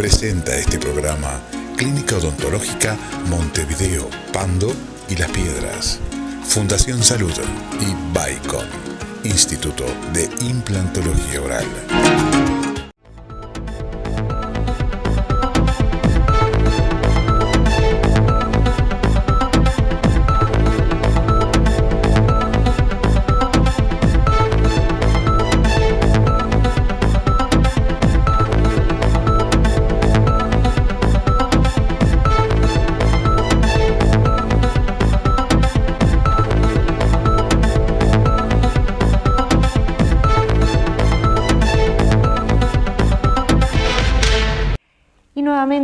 Presenta este programa Clínica Odontológica Montevideo, Pando y Las Piedras, Fundación Salud y Baicon, Instituto de Implantología Oral.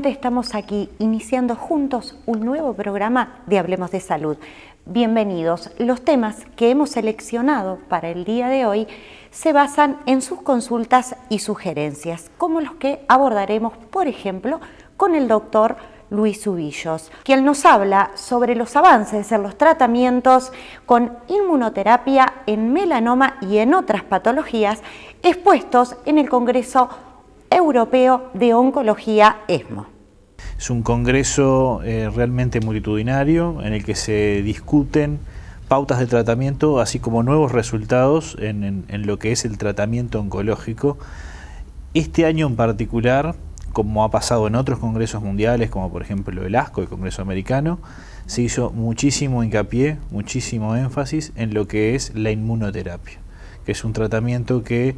Estamos aquí iniciando juntos un nuevo programa de Hablemos de Salud. Bienvenidos. Los temas que hemos seleccionado para el día de hoy se basan en sus consultas y sugerencias, como los que abordaremos, por ejemplo, con el doctor Luis Ubillos, quien nos habla sobre los avances en los tratamientos con inmunoterapia en melanoma y en otras patologías expuestos en el Congreso Europeo de Oncología ESMO. Es un congreso realmente multitudinario en el que se discuten pautas de tratamiento, así como nuevos resultados en lo que es el tratamiento oncológico. Este año en particular, como ha pasado en otros congresos mundiales, como por ejemplo el ASCO, el Congreso Americano, se hizo muchísimo hincapié, muchísimo énfasis en lo que es la inmunoterapia, que es un tratamiento que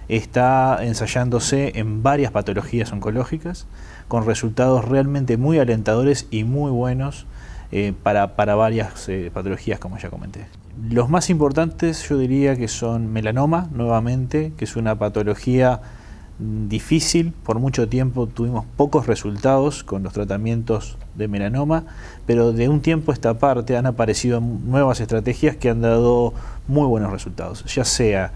está ensayándose en varias patologías oncológicas, con resultados realmente muy alentadores y muy buenos para varias patologías, como ya comenté. Los más importantes yo diría que son melanoma, nuevamente, que es una patología difícil. Por mucho tiempo tuvimos pocos resultados con los tratamientos de melanoma, pero de un tiempo a esta parte han aparecido nuevas estrategias que han dado muy buenos resultados, ya sea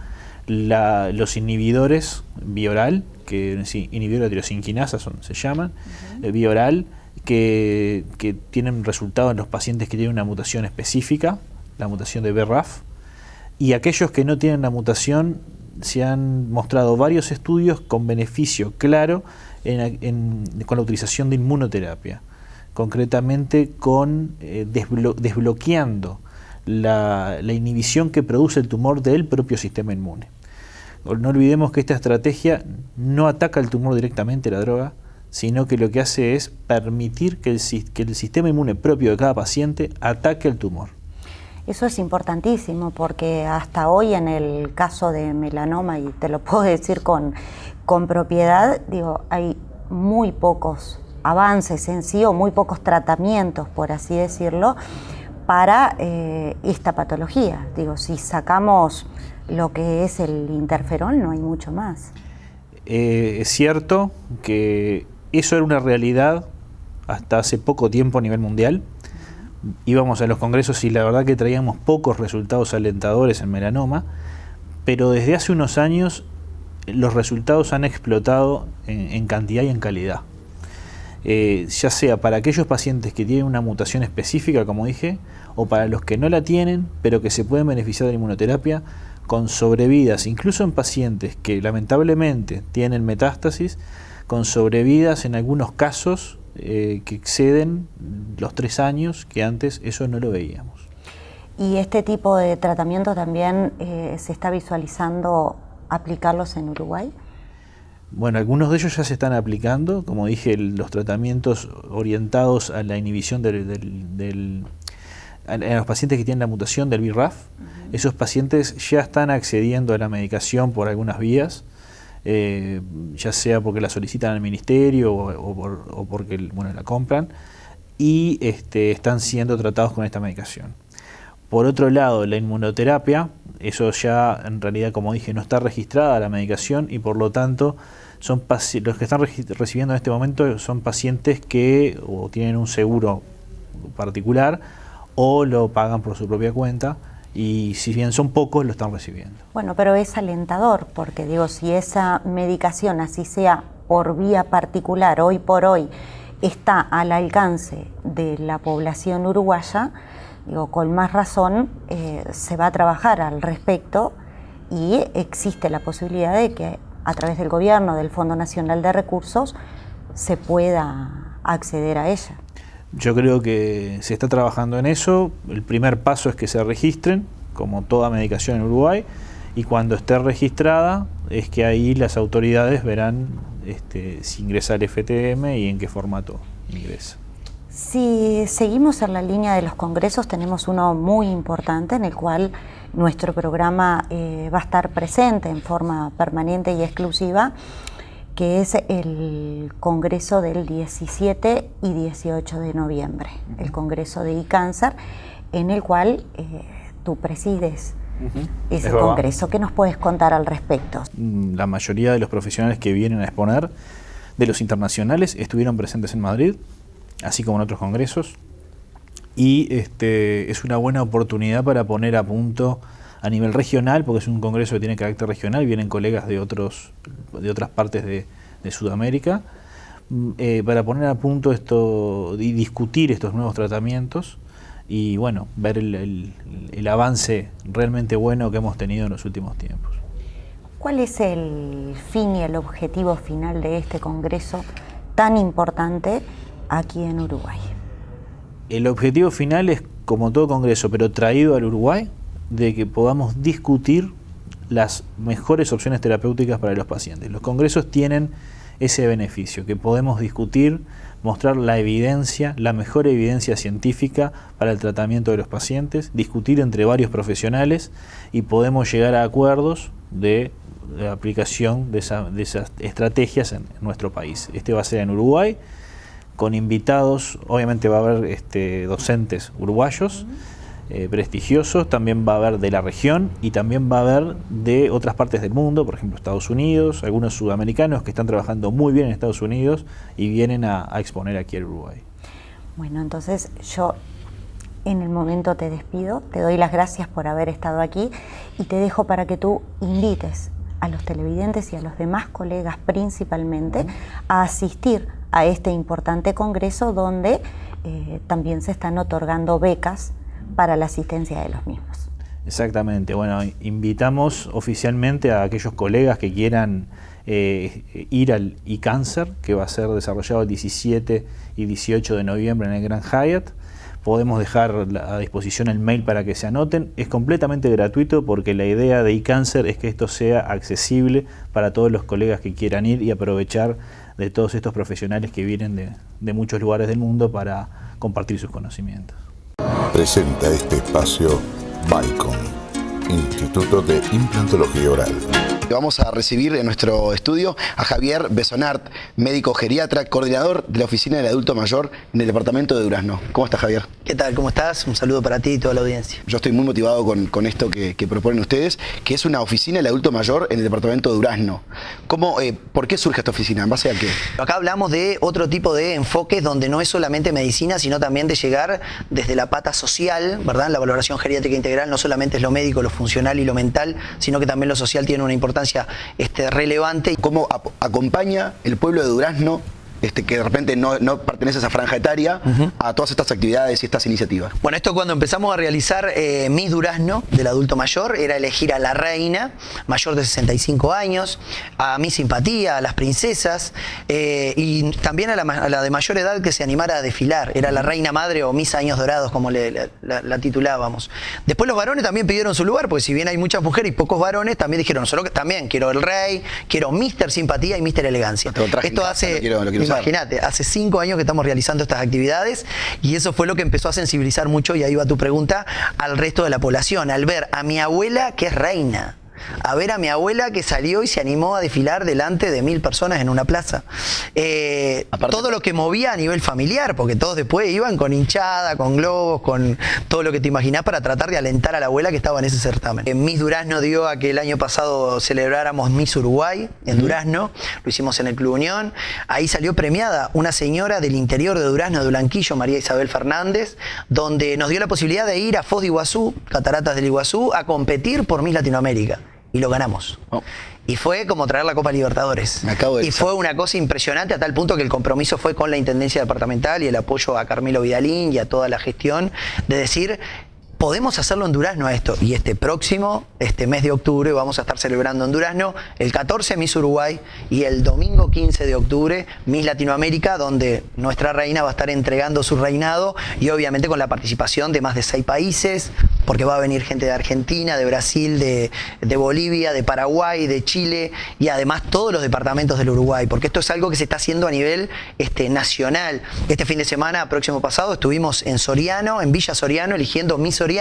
los inhibidores vía oral, que inhibidores de tirosinquinasa se llaman, vía oral, que tienen resultados en los pacientes que tienen una mutación específica, la mutación de BRAF, y aquellos que no tienen la mutación, se han mostrado varios estudios con beneficio claro con la utilización de inmunoterapia, concretamente con desbloqueando la inhibición que produce el tumor del propio sistema inmune. No olvidemos que esta estrategia no ataca el tumor directamente, la droga, sino que lo que hace es permitir que el sistema inmune propio de cada paciente ataque el tumor. Eso es importantísimo porque hasta hoy en el caso de melanoma, y te lo puedo decir con propiedad, hay muy pocos avances en sí o muy pocos tratamientos, por así decirlo, para esta patología. Si sacamos lo que es el interferón, no hay mucho más. Es cierto que eso era una realidad hasta hace poco tiempo a nivel mundial. Íbamos a los congresos y la verdad que traíamos pocos resultados alentadores en melanoma, pero desde hace unos años los resultados han explotado en cantidad y en calidad. Ya sea para aquellos pacientes que tienen una mutación específica, como dije, o para los que no la tienen, pero que se pueden beneficiar de la inmunoterapia, con sobrevidas, incluso en pacientes que lamentablemente tienen metástasis, con sobrevidas en algunos casos que exceden los 3 años, que antes eso no lo veíamos. ¿Y este tipo de tratamiento también se está visualizando aplicarlos en Uruguay? Bueno, algunos de ellos ya se están aplicando, como dije, los tratamientos orientados a la inhibición a los pacientes que tienen la mutación del BRAF. Esos pacientes ya están accediendo a la medicación por algunas vías, ya sea porque la solicitan al ministerio o porque la compran, y están siendo tratados con esta medicación. Por otro lado, la inmunoterapia, eso ya en realidad, como dije, no está registrada la medicación y por lo tanto los que están recibiendo en este momento son pacientes que o tienen un seguro particular o lo pagan por su propia cuenta, y si bien son pocos, lo están recibiendo. Bueno, pero es alentador, porque si esa medicación, así sea por vía particular, hoy por hoy, está al alcance de la población uruguaya, con más razón se va a trabajar al respecto y existe la posibilidad de que a través del gobierno, del Fondo Nacional de Recursos, se pueda acceder a ella? Yo creo que se está trabajando en eso. El primer paso es que se registren, como toda medicación en Uruguay, y cuando esté registrada es que ahí las autoridades verán si ingresa al FTM y en qué formato ingresa. Si seguimos en la línea de los congresos, tenemos uno muy importante en el cual nuestro programa va a estar presente en forma permanente y exclusiva, que es el Congreso del 17 y 18 de noviembre, el Congreso de iCáncer, en el cual tú presides ese congreso. ¿Qué nos puedes contar al respecto? La mayoría de los profesionales que vienen a exponer, de los internacionales, estuvieron presentes en Madrid, así como en otros congresos, y es una buena oportunidad para poner a punto a nivel regional, porque es un congreso que tiene carácter regional, vienen colegas de otras partes de Sudamérica, para poner a punto esto y discutir estos nuevos tratamientos y bueno, ver el avance realmente bueno que hemos tenido en los últimos tiempos. ¿Cuál es el fin y el objetivo final de este congreso tan importante aquí en Uruguay? El objetivo final es, como todo congreso, pero traído al Uruguay, de que podamos discutir las mejores opciones terapéuticas para los pacientes. Los congresos tienen ese beneficio, que podemos discutir, mostrar la evidencia, la mejor evidencia científica para el tratamiento de los pacientes, discutir entre varios profesionales y podemos llegar a acuerdos de la aplicación de esas estrategias en nuestro país. Este va a ser en Uruguay, con invitados, obviamente va a haber docentes uruguayos, prestigiosos, también va a haber de la región y también va a haber de otras partes del mundo, por ejemplo Estados Unidos, algunos sudamericanos que están trabajando muy bien en Estados Unidos y vienen a exponer aquí en Uruguay. Bueno, entonces yo en el momento te despido, te doy las gracias por haber estado aquí y te dejo para que tú invites a los televidentes y a los demás colegas principalmente a asistir a este importante congreso donde también se están otorgando becas para la asistencia de los mismos. Exactamente, bueno, invitamos oficialmente a aquellos colegas que quieran ir al iCáncer, que va a ser desarrollado el 17 y 18 de noviembre en el Grand Hyatt. Podemos dejar a disposición el mail para que se anoten. Es completamente gratuito porque la idea de iCáncer es que esto sea accesible para todos los colegas que quieran ir y aprovechar de todos estos profesionales que vienen de muchos lugares del mundo para compartir sus conocimientos. Presenta este espacio Bicom, Instituto de Implantología Oral. Vamos a recibir en nuestro estudio a Javier Besonart, médico geriatra, coordinador de la Oficina del Adulto Mayor en el departamento de Durazno. ¿Cómo estás, Javier? ¿Qué tal? ¿Cómo estás? Un saludo para ti y toda la audiencia. Yo estoy muy motivado con esto que proponen ustedes, que es una oficina del adulto mayor en el departamento de Durazno. ¿Por qué surge esta oficina? ¿En base a qué? Acá hablamos de otro tipo de enfoques donde no es solamente medicina, sino también de llegar desde la pata social, ¿verdad? La valoración geriátrica integral no solamente es lo médico, lo funcional y lo mental, sino que también lo social tiene una importancia relevante. ¿Cómo acompaña el pueblo de Durazno, que de repente no pertenece a esa franja etaria, a todas estas actividades y estas iniciativas? Bueno, esto cuando empezamos a realizar Miss Durazno del adulto mayor, era elegir a la reina mayor de 65 años, a Miss Simpatía, a las princesas, y también a la de mayor edad que se animara a desfilar. Era la reina madre o Miss Años Dorados, como la titulábamos. Después los varones también pidieron su lugar, porque si bien hay muchas mujeres y pocos varones, también dijeron, solo que también quiero el rey, quiero Mister Simpatía y Mister Elegancia. Esto hace... Imagínate, hace 5 años que estamos realizando estas actividades y eso fue lo que empezó a sensibilizar mucho, y ahí va tu pregunta, al resto de la población, al ver a mi abuela que es reina, a ver a mi abuela que salió y se animó a desfilar delante de 1000 personas en una plaza. Todo lo que movía a nivel familiar, porque todos después iban con hinchada, con globos, con todo lo que te imaginás para tratar de alentar a la abuela que estaba en ese certamen. Miss Durazno dio a que el año pasado celebráramos Miss Uruguay en Durazno, lo hicimos en el Club Unión. Ahí salió premiada una señora del interior de Durazno, de Blanquillo, María Isabel Fernández, donde nos dio la posibilidad de ir a Foz de Iguazú, Cataratas del Iguazú, a competir por Miss Latinoamérica. Y lo ganamos. Y fue como traer la Copa Libertadores. Y fue una cosa impresionante, a tal punto que el compromiso fue con la Intendencia Departamental y el apoyo a Carmelo Vidalín y a toda la gestión, de decir, podemos hacerlo en Durazno esto. Y este mes de octubre, vamos a estar celebrando en Durazno el 14 Miss Uruguay y el domingo 15 de octubre Miss Latinoamérica, donde nuestra reina va a estar entregando su reinado y obviamente con la participación de más de 6 países, porque va a venir gente de Argentina, de Brasil, de Bolivia, de Paraguay, de Chile y además todos los departamentos del Uruguay, porque esto es algo que se está haciendo a nivel nacional. Este fin de semana, próximo pasado, estuvimos en Soriano, en Villa Soriano, eligiendo Miss Soriano.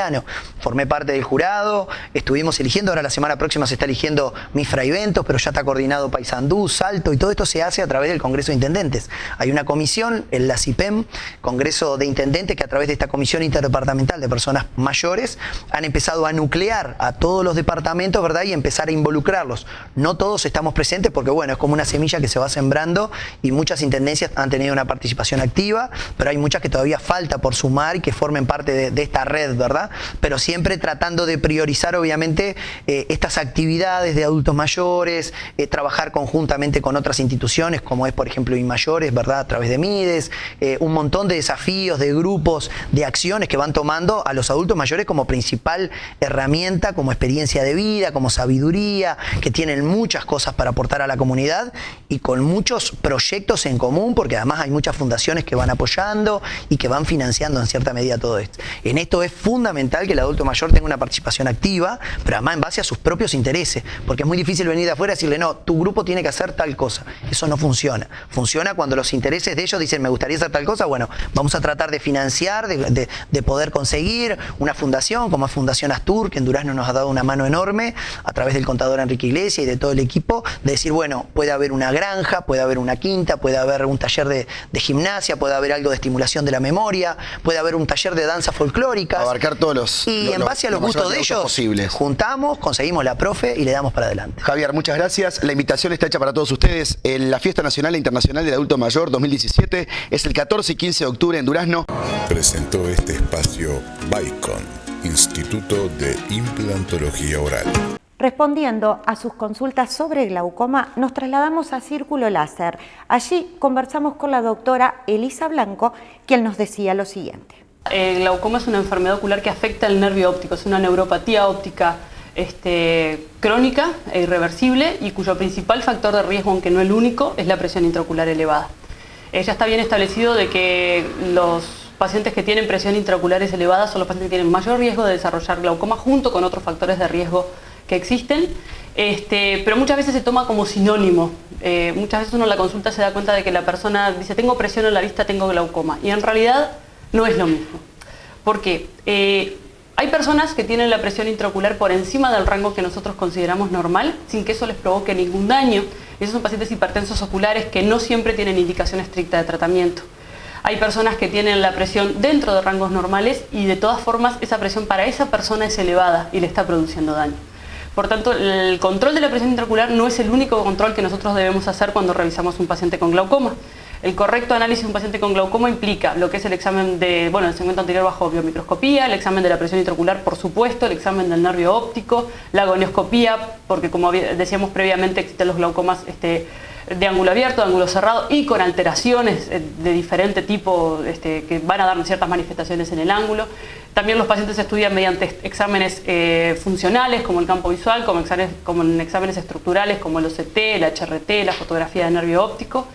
Formé parte del jurado, estuvimos eligiendo, ahora la semana próxima se está eligiendo Miss Fraiventos, pero ya está coordinado Paysandú, Salto, y todo esto se hace a través del Congreso de Intendentes. Hay una comisión, el LACIPEM, Congreso de Intendentes, que a través de esta comisión interdepartamental de personas mayores han empezado a nuclear a todos los departamentos, ¿verdad? Y empezar a involucrarlos. No todos estamos presentes porque, bueno, es como una semilla que se va sembrando y muchas intendencias han tenido una participación activa, pero hay muchas que todavía falta por sumar y que formen parte de esta red, ¿verdad? Pero siempre tratando de priorizar, obviamente, estas actividades de adultos mayores, trabajar conjuntamente con otras instituciones, como es, por ejemplo, INMAYORES, ¿verdad? A través de MIDES, un montón de desafíos, de grupos, de acciones que van tomando a los adultos mayores como principal herramienta, como experiencia de vida, como sabiduría, que tienen muchas cosas para aportar a la comunidad y con muchos proyectos en común, porque además hay muchas fundaciones que van apoyando y que van financiando en cierta medida todo esto. En esto es fundamental que el adulto mayor tenga una participación activa, pero además en base a sus propios intereses, porque es muy difícil venir de afuera y decirle, no, tu grupo tiene que hacer tal cosa. Eso no funciona. Funciona cuando los intereses de ellos dicen, me gustaría hacer tal cosa, bueno, vamos a tratar de financiar, de poder conseguir una fundación, como es Fundación Astur, que en Durazno nos ha dado una mano enorme, a través del contador Enrique Iglesias y de todo el equipo, de decir, bueno, puede haber una granja, puede haber una quinta, puede haber un taller de gimnasia, puede haber algo de estimulación de la memoria, puede haber un taller de danza folclórica. Abarcar todos los... Y en base a los gustos de ellos, posibles. Juntamos, conseguimos la profe y le damos para adelante. Javier, muchas gracias. La invitación está hecha para todos ustedes. La Fiesta Nacional e Internacional del Adulto Mayor 2017 es el 14 y 15 de octubre en Durazno. Presentó este espacio Baicon, Instituto de Implantología Oral. Respondiendo a sus consultas sobre glaucoma, nos trasladamos a Círculo Láser. Allí conversamos con la doctora Elisa Blanco, quien nos decía lo siguiente. El glaucoma es una enfermedad ocular que afecta el nervio óptico, es una neuropatía óptica crónica e irreversible y cuyo principal factor de riesgo, aunque no el único, es la presión intraocular elevada. Ya está bien establecido de que los pacientes que tienen presión intraoculares elevadas son los pacientes que tienen mayor riesgo de desarrollar glaucoma junto con otros factores de riesgo que existen, pero muchas veces se toma como sinónimo. Muchas veces uno en la consulta se da cuenta de que la persona dice tengo presión en la vista, tengo glaucoma, y en realidad no es lo mismo. ¿Por qué? Hay personas que tienen la presión intraocular por encima del rango que nosotros consideramos normal, sin que eso les provoque ningún daño. Esos son pacientes hipertensos oculares que no siempre tienen indicación estricta de tratamiento. Hay personas que tienen la presión dentro de rangos normales y de todas formas esa presión para esa persona es elevada y le está produciendo daño. Por tanto, el control de la presión intraocular no es el único control que nosotros debemos hacer cuando revisamos un paciente con glaucoma. El correcto análisis de un paciente con glaucoma implica lo que es el examen de, el segmento anterior bajo biomicroscopía, el examen de la presión intraocular, por supuesto, el examen del nervio óptico, la gonioscopía, porque como decíamos previamente existen los glaucomas de ángulo abierto, de ángulo cerrado y con alteraciones de diferente tipo que van a dar ciertas manifestaciones en el ángulo. También los pacientes se estudian mediante exámenes funcionales como el campo visual, como en exámenes estructurales como el OCT, el HRT, la fotografía de nervio óptico.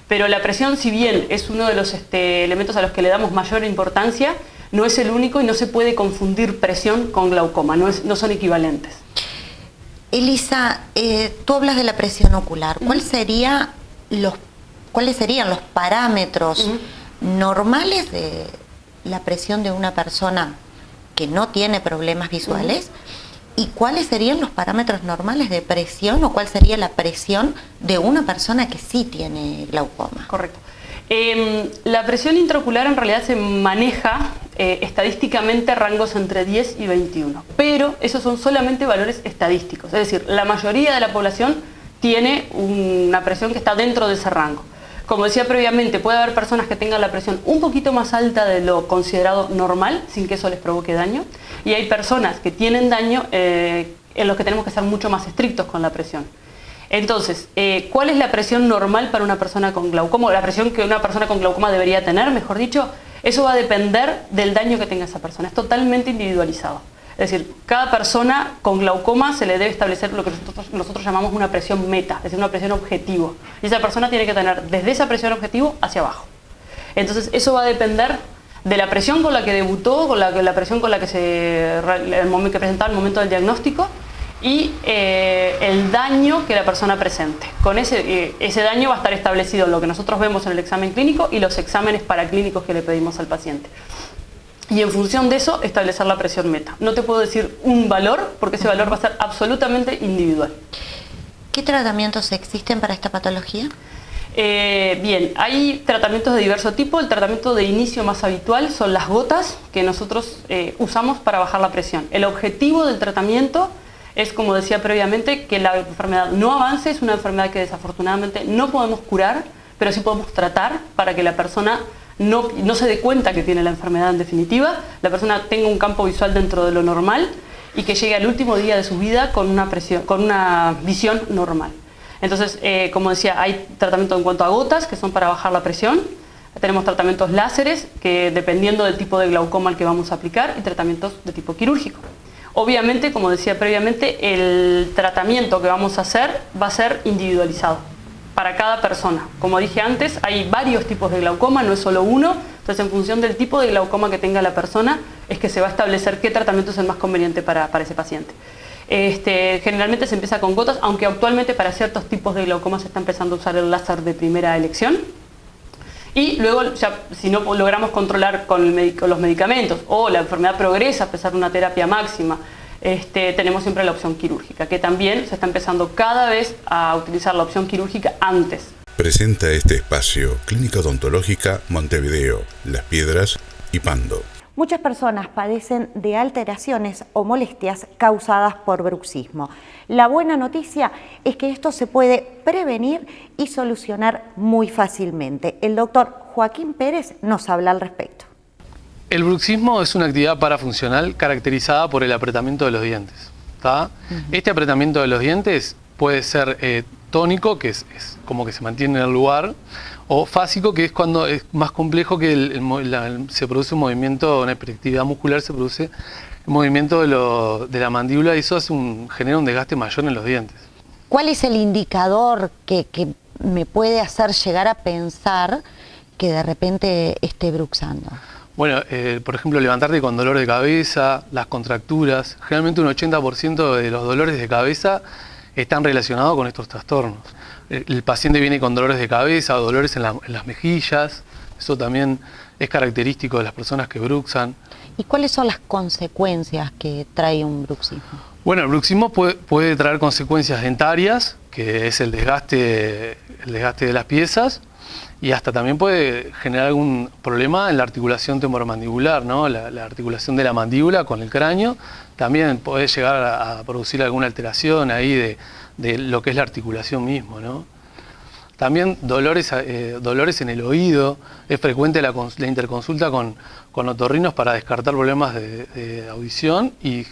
Pero la presión, si bien es uno de los elementos a los que le damos mayor importancia, no es el único y no se puede confundir presión con glaucoma, no son equivalentes. Elisa, tú hablas de la presión ocular. ¿Cuáles serían los parámetros normales de la presión de una persona que no tiene problemas visuales? ¿Y cuáles serían los parámetros normales de presión o cuál sería la presión de una persona que sí tiene glaucoma? Correcto. La presión intraocular en realidad se maneja estadísticamente rangos entre 10 y 21, pero esos son solamente valores estadísticos, es decir, la mayoría de la población tiene una presión que está dentro de ese rango. Como decía previamente, puede haber personas que tengan la presión un poquito más alta de lo considerado normal, sin que eso les provoque daño, y hay personas que tienen daño en los que tenemos que ser mucho más estrictos con la presión. Entonces, ¿cuál es la presión normal para una persona con glaucoma? La presión que una persona con glaucoma debería tener, mejor dicho, Eso va a depender del daño que tenga esa persona, es totalmente individualizado. Es decir, cada persona con glaucoma se le debe establecer lo que nosotros llamamos una presión meta, es decir, una presión objetivo. Y esa persona tiene que tener desde esa presión objetivo hacia abajo. Entonces, eso va a depender de la presión con la que debutó, con la presión con la que que presentaba al momento del diagnóstico y el daño que la persona presente. Con ese daño va a estar establecido lo que nosotros vemos en el examen clínico y los exámenes paraclínicos que le pedimos al paciente. Y en función de eso, establecer la presión meta. No te puedo decir un valor, porque ese valor va a ser absolutamente individual. ¿Qué tratamientos existen para esta patología? Bien, hay tratamientos de diverso tipo. El tratamiento de inicio más habitual son las gotas que nosotros usamos para bajar la presión. El objetivo del tratamiento es, como decía previamente, que la enfermedad no avance. Es una enfermedad que desafortunadamente no podemos curar, pero sí podemos tratar para que la persona no se dé cuenta que tiene la enfermedad en definitiva, la persona tenga un campo visual dentro de lo normal y que llegue al último día de su vida con una visión normal. Entonces, como decía, hay tratamiento en cuanto a gotas, que son para bajar la presión. Tenemos tratamientos láseres, que dependiendo del tipo de glaucoma al que vamos a aplicar, y tratamientos de tipo quirúrgico. Obviamente, como decía previamente, el tratamiento que vamos a hacer va a ser individualizado para cada persona. Como dije antes, hay varios tipos de glaucoma, no es solo uno. Entonces, en función del tipo de glaucoma que tenga la persona, es que se va a establecer qué tratamiento es el más conveniente para ese paciente. Generalmente se empieza con gotas, aunque actualmente para ciertos tipos de glaucoma se está empezando a usar el láser de primera elección. Y luego, ya, si no logramos controlar con los medicamentos o la enfermedad progresa a pesar de una terapia máxima, tenemos siempre la opción quirúrgica, que también se está empezando cada vez a utilizar la opción quirúrgica antes. Presenta este espacio Clínica Odontológica Montevideo, Las Piedras y Pando. Muchas personas padecen de alteraciones o molestias causadas por bruxismo. La buena noticia es que esto se puede prevenir y solucionar muy fácilmente. El doctor Joaquín Pérez nos habla al respecto. El bruxismo es una actividad parafuncional caracterizada por el apretamiento de los dientes. Este apretamiento de los dientes puede ser tónico, que es como que se mantiene en el lugar, o fásico, que es cuando es más complejo, que se produce un movimiento, una hiperactividad muscular, se produce un movimiento de la mandíbula y eso genera un desgaste mayor en los dientes. ¿Cuál es el indicador que me puede hacer llegar a pensar que de repente esté bruxando? Bueno, por ejemplo, levantarte con dolor de cabeza, las contracturas. Generalmente un 80% de los dolores de cabeza están relacionados con estos trastornos. El paciente viene con dolores de cabeza o dolores en las mejillas. Eso también es característico de las personas que bruxan. ¿Y cuáles son las consecuencias que trae un bruxismo? Bueno, el bruxismo puede traer consecuencias dentarias, que es el desgaste de las piezas, y hasta también puede generar algún problema en la articulación temporomandibular, ¿no? La articulación de la mandíbula con el cráneo. También puede llegar a producir alguna alteración ahí de lo que es la articulación mismo, ¿no? También dolores en el oído. Es frecuente la interconsulta con otorrinos para descartar problemas de audición y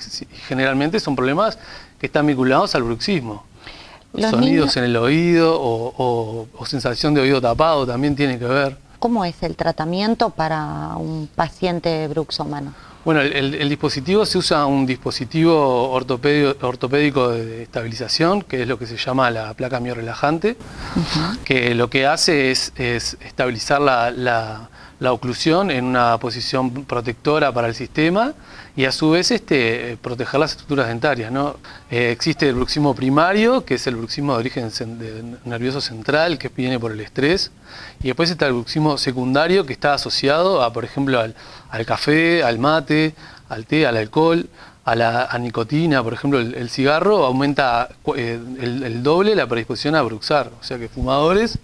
generalmente son problemas que están vinculados al bruxismo. Sonidos en el oído o sensación de oído tapado también tiene que ver. ¿Cómo es el tratamiento para un paciente bruxómano? Bueno, el dispositivo, se usa un dispositivo ortopédico de estabilización, que es lo que se llama la placa miorelajante, que lo que hace es estabilizar la oclusión en una posición protectora para el sistema y a su vez proteger las estructuras dentarias, ¿no? Existe el bruxismo primario, que es el bruxismo de origen nervioso central, que viene por el estrés, y después está el bruxismo secundario, que está asociado a, por ejemplo, al café, al mate, al té, al alcohol, a nicotina. Por ejemplo, el cigarro aumenta el doble la predisposición a bruxar, o sea que fumadores,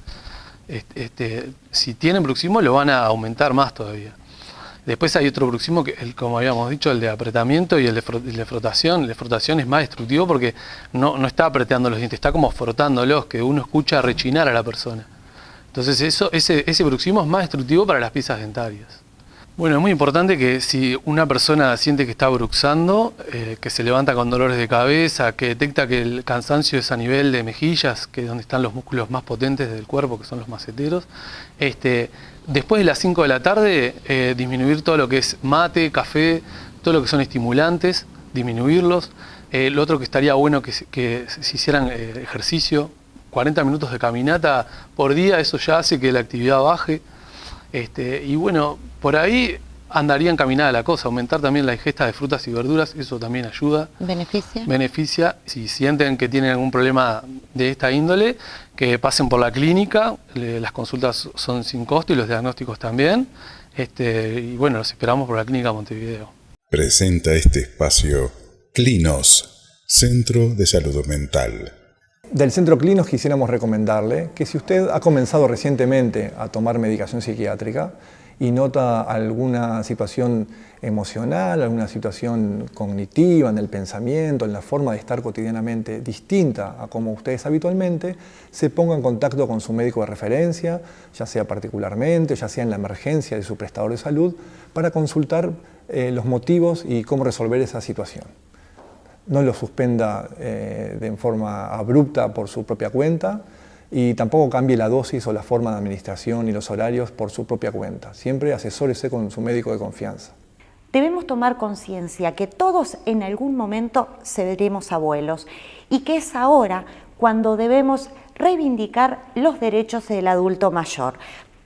si tienen bruxismo, lo van a aumentar más todavía. Después hay otro bruxismo, como habíamos dicho, el de apretamiento y el de frotación. El de frotación es más destructivo porque no está apretando los dientes, está como frotándolos, que uno escucha rechinar a la persona. Entonces ese bruxismo es más destructivo para las piezas dentarias. Bueno, es muy importante que si una persona siente que está bruxando, que se levanta con dolores de cabeza, que detecta que el cansancio es a nivel de mejillas, que es donde están los músculos más potentes del cuerpo, que son los maceteros, después de las 5 de la tarde, disminuir todo lo que es mate, café, todo lo que son estimulantes, disminuirlos. Lo otro que estaría bueno que se hicieran ejercicio, 40 minutos de caminata por día, eso ya hace que la actividad baje. Y bueno, por ahí andaría encaminada la cosa, aumentar también la ingesta de frutas y verduras, eso también ayuda. ¿Beneficia? Beneficia. Si sienten que tienen algún problema de esta índole, que pasen por la clínica, las consultas son sin costo y los diagnósticos también. Y bueno, los esperamos por la clínica Montevideo. Presenta este espacio Clinos, Centro de Salud Mental. Del Centro Clinos quisiéramos recomendarle que si usted ha comenzado recientemente a tomar medicación psiquiátrica y nota alguna situación emocional, alguna situación cognitiva en el pensamiento, en la forma de estar cotidianamente distinta a como usted es habitualmente, se ponga en contacto con su médico de referencia, ya sea particularmente, ya sea en la emergencia de su prestador de salud, para consultar los motivos y cómo resolver esa situación. No lo suspenda de forma abrupta por su propia cuenta y tampoco cambie la dosis o la forma de administración y los horarios por su propia cuenta. Siempre asesórese con su médico de confianza. Debemos tomar conciencia que todos en algún momento seremos abuelos y que es ahora cuando debemos reivindicar los derechos del adulto mayor.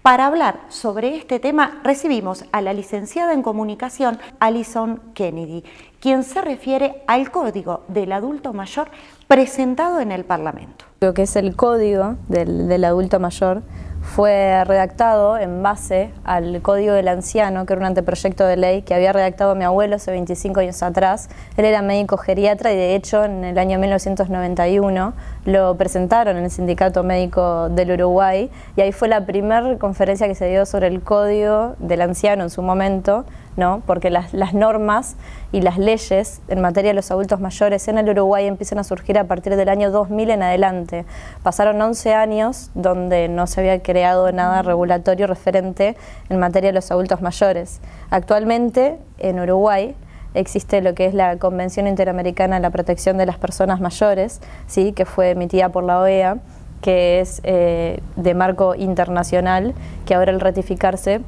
Para hablar sobre este tema recibimos a la licenciada en comunicación Alison Kennedy, quien se refiere al Código del Adulto Mayor presentado en el Parlamento. Lo que es el Código del Adulto Mayor fue redactado en base al Código del Anciano, que era un anteproyecto de ley que había redactado mi abuelo hace 25 años atrás. Él era médico geriatra y de hecho en el año 1991 lo presentaron en el Sindicato Médico del Uruguay y ahí fue la primera conferencia que se dio sobre el Código del Anciano en su momento, ¿no? Porque las normas y las leyes en materia de los adultos mayores en el Uruguay empiezan a surgir a partir del año 2000 en adelante. Pasaron 11 años donde no se había creado nada regulatorio referente en materia de los adultos mayores. Actualmente en Uruguay existe lo que es la Convención Interamericana de la Protección de las Personas Mayores, ¿sí? Que fue emitida por la OEA, que es de marco internacional, que ahora al ratificarse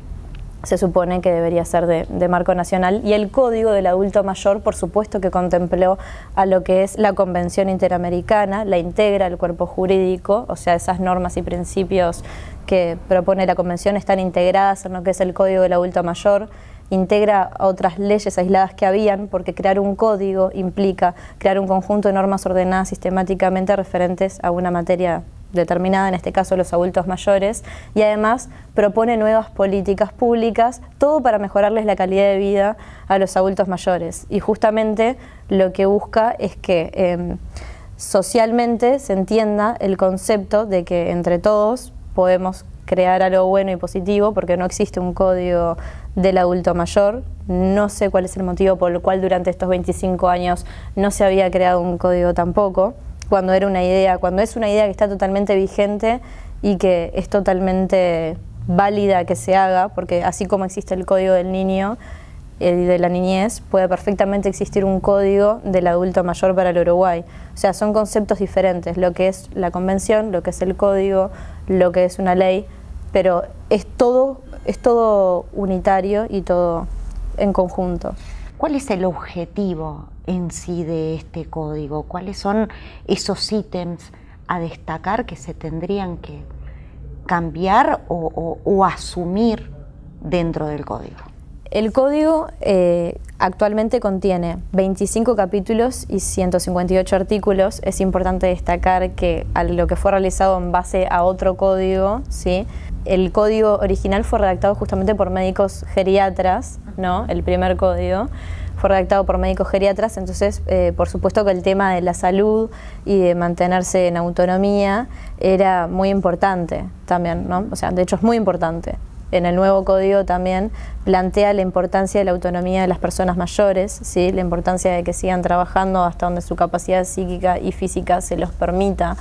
se supone que debería ser de marco nacional, y el Código del Adulto Mayor, por supuesto que contempló a lo que es la Convención Interamericana, la integra el cuerpo jurídico, o sea, esas normas y principios que propone la Convención están integradas en lo que es el Código del Adulto Mayor, integra otras leyes aisladas que habían, porque crear un código implica crear un conjunto de normas ordenadas sistemáticamente referentes a una materia determinada, en este caso los adultos mayores, y además propone nuevas políticas públicas, todo para mejorarles la calidad de vida a los adultos mayores. Y justamente lo que busca es que socialmente se entienda el concepto de que entre todos podemos crear algo bueno y positivo, porque no existe un código del adulto mayor. No sé cuál es el motivo por el cual durante estos 25 años no se había creado un código tampoco, cuando es una idea que está totalmente vigente y que es totalmente válida que se haga, porque así como existe el código del niño y de la niñez, puede perfectamente existir un código del adulto mayor para el Uruguay. O sea, son conceptos diferentes, lo que es la convención, lo que es el código, lo que es una ley, pero es todo unitario y todo en conjunto. ¿Cuál es el objetivo en sí de este código? ¿Cuáles son esos ítems a destacar que se tendrían que cambiar o asumir dentro del código? El código actualmente contiene 25 capítulos y 158 artículos. Es importante destacar que a lo que fue realizado en base a otro código, ¿sí? El código original fue redactado justamente por médicos geriatras, ¿no? El primer código fue redactado por médicos geriatras, entonces por supuesto que el tema de la salud y de mantenerse en autonomía era muy importante también, ¿no? O sea, de hecho es muy importante. En el nuevo código también plantea la importancia de la autonomía de las personas mayores, ¿sí? La importancia de que sigan trabajando hasta donde su capacidad psíquica y física se los permita.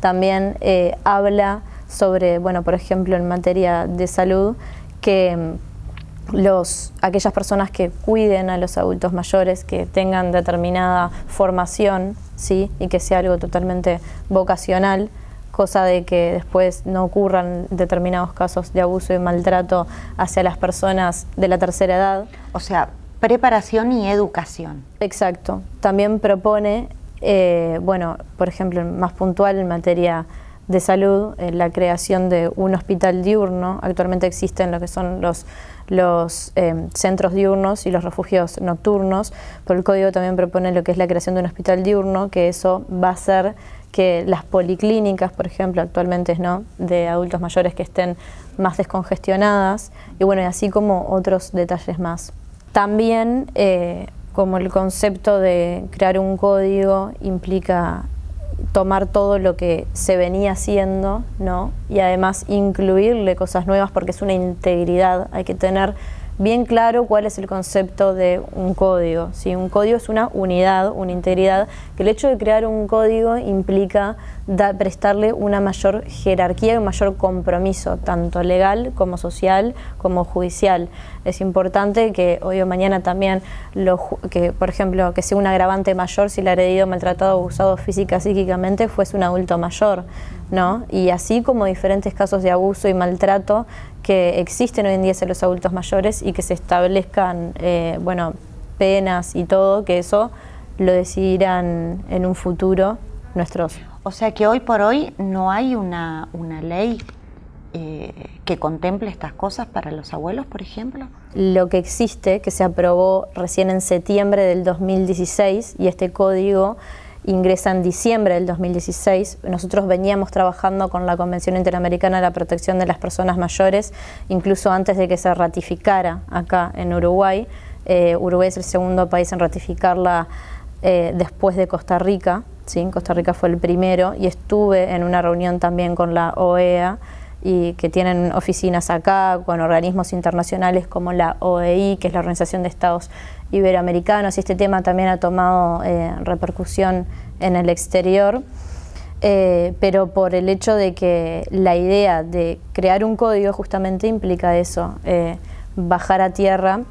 También habla sobre, bueno, por ejemplo, en materia de salud, que aquellas personas que cuiden a los adultos mayores, que tengan determinada formación, ¿sí? Y que sea algo totalmente vocacional, cosa de que después no ocurran determinados casos de abuso y maltrato hacia las personas de la tercera edad. O sea, preparación y educación. Exacto. También propone, bueno, por ejemplo, más puntual en materia de salud, la creación de un hospital diurno. Actualmente existen lo que son los centros diurnos y los refugios nocturnos, pero el código también propone lo que es la creación de un hospital diurno, que eso va a hacer que las policlínicas, por ejemplo, actualmente no, de adultos mayores que estén más descongestionadas, y bueno, y así como otros detalles más. También, como el concepto de crear un código implica tomar todo lo que se venía haciendo, ¿no? Y además incluirle cosas nuevas, porque es una integridad. Hay que tener bien claro cuál es el concepto de un código, ¿sí? Un código es una unidad, una integridad, que el hecho de crear un código implica prestarle una mayor jerarquía y un mayor compromiso, tanto legal como social como judicial. Es importante que hoy o mañana también, que por ejemplo, que sea un agravante mayor si el agredido, maltratado o abusado física, psíquicamente fuese un adulto mayor, ¿no? Y así como diferentes casos de abuso y maltrato que existen hoy en día en los adultos mayores, y que se establezcan bueno, penas y todo, que eso lo decidirán en un futuro nuestros. O sea que hoy por hoy no hay una ley que contemple estas cosas para los abuelos, por ejemplo. Lo que existe, que se aprobó recién en septiembre del 2016, y este código ingresa en diciembre del 2016. Nosotros veníamos trabajando con la Convención Interamericana de la Protección de las Personas Mayores, incluso antes de que se ratificara acá en Uruguay. Uruguay es el segundo país en ratificarla después de Costa Rica, ¿sí? Costa Rica fue el primero, y estuve en una reunión también con la OEA, y que tienen oficinas acá con organismos internacionales como la OEI, que es la Organización de Estados Iberoamericanos, y este tema también ha tomado repercusión en el exterior, pero por el hecho de que la idea de crear un código justamente implica eso, bajar a tierra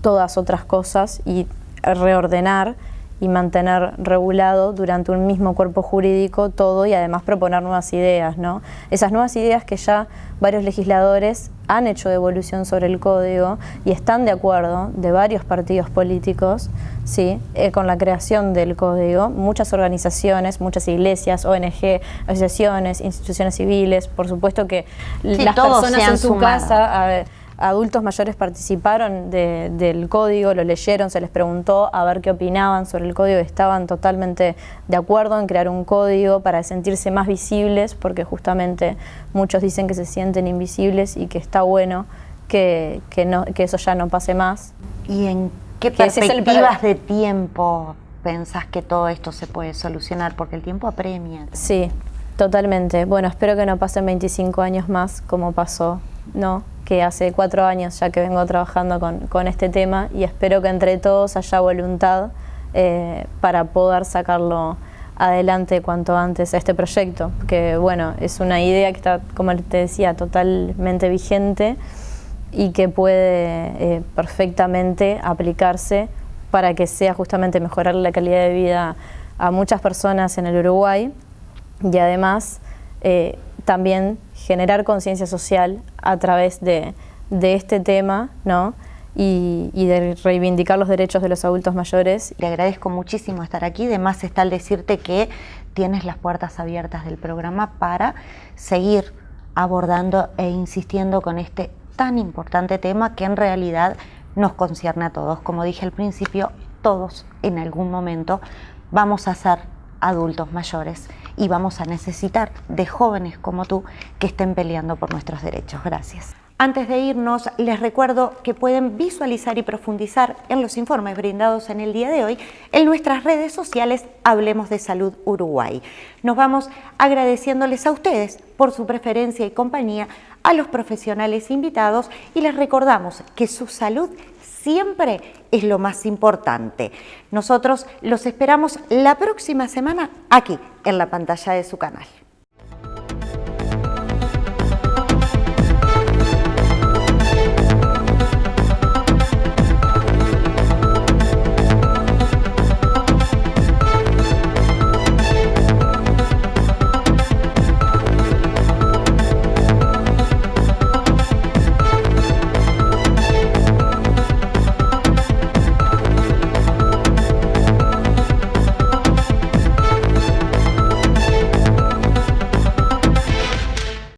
todas otras cosas y reordenar y mantener regulado durante un mismo cuerpo jurídico todo, y además proponer nuevas ideas, ¿no? Esas nuevas ideas que ya varios legisladores han hecho devolución sobre el código y están de acuerdo, de varios partidos políticos, ¿sí? Con la creación del código. Muchas organizaciones, muchas iglesias, ONG, asociaciones, instituciones civiles, por supuesto que sí, las personas en su casa, adultos mayores participaron del código, lo leyeron, se les preguntó a ver qué opinaban sobre el código, estaban totalmente de acuerdo en crear un código para sentirse más visibles, porque justamente muchos dicen que se sienten invisibles y que está bueno que eso ya no pase más. ¿Y en qué perspectivas de tiempo pensás que todo esto se puede solucionar? Porque el tiempo apremia. Sí, totalmente. Bueno, espero que no pasen 25 años más como pasó, ¿no? Que hace 4 años ya que vengo trabajando con este tema, y espero que entre todos haya voluntad para poder sacarlo adelante cuanto antes a este proyecto, que bueno, es una idea que está, como te decía, totalmente vigente y que puede perfectamente aplicarse para que sea justamente mejorar la calidad de vida a muchas personas en el Uruguay, y además también generar conciencia social a través de este tema, ¿no? Y de reivindicar los derechos de los adultos mayores. Le agradezco muchísimo estar aquí. De más está el decirte que tienes las puertas abiertas del programa para seguir abordando e insistiendo con este tan importante tema que en realidad nos concierne a todos. Como dije al principio, todos en algún momento vamos a ser adultos mayores y vamos a necesitar de jóvenes como tú que estén peleando por nuestros derechos. Gracias. Antes de irnos, les recuerdo que pueden visualizar y profundizar en los informes brindados en el día de hoy en nuestras redes sociales Hablemos de Salud Uruguay. Nos vamos agradeciéndoles a ustedes por su preferencia y compañía, a los profesionales invitados, y les recordamos que su salud siempre es lo más importante. Nosotros los esperamos la próxima semana aquí en la pantalla de su canal.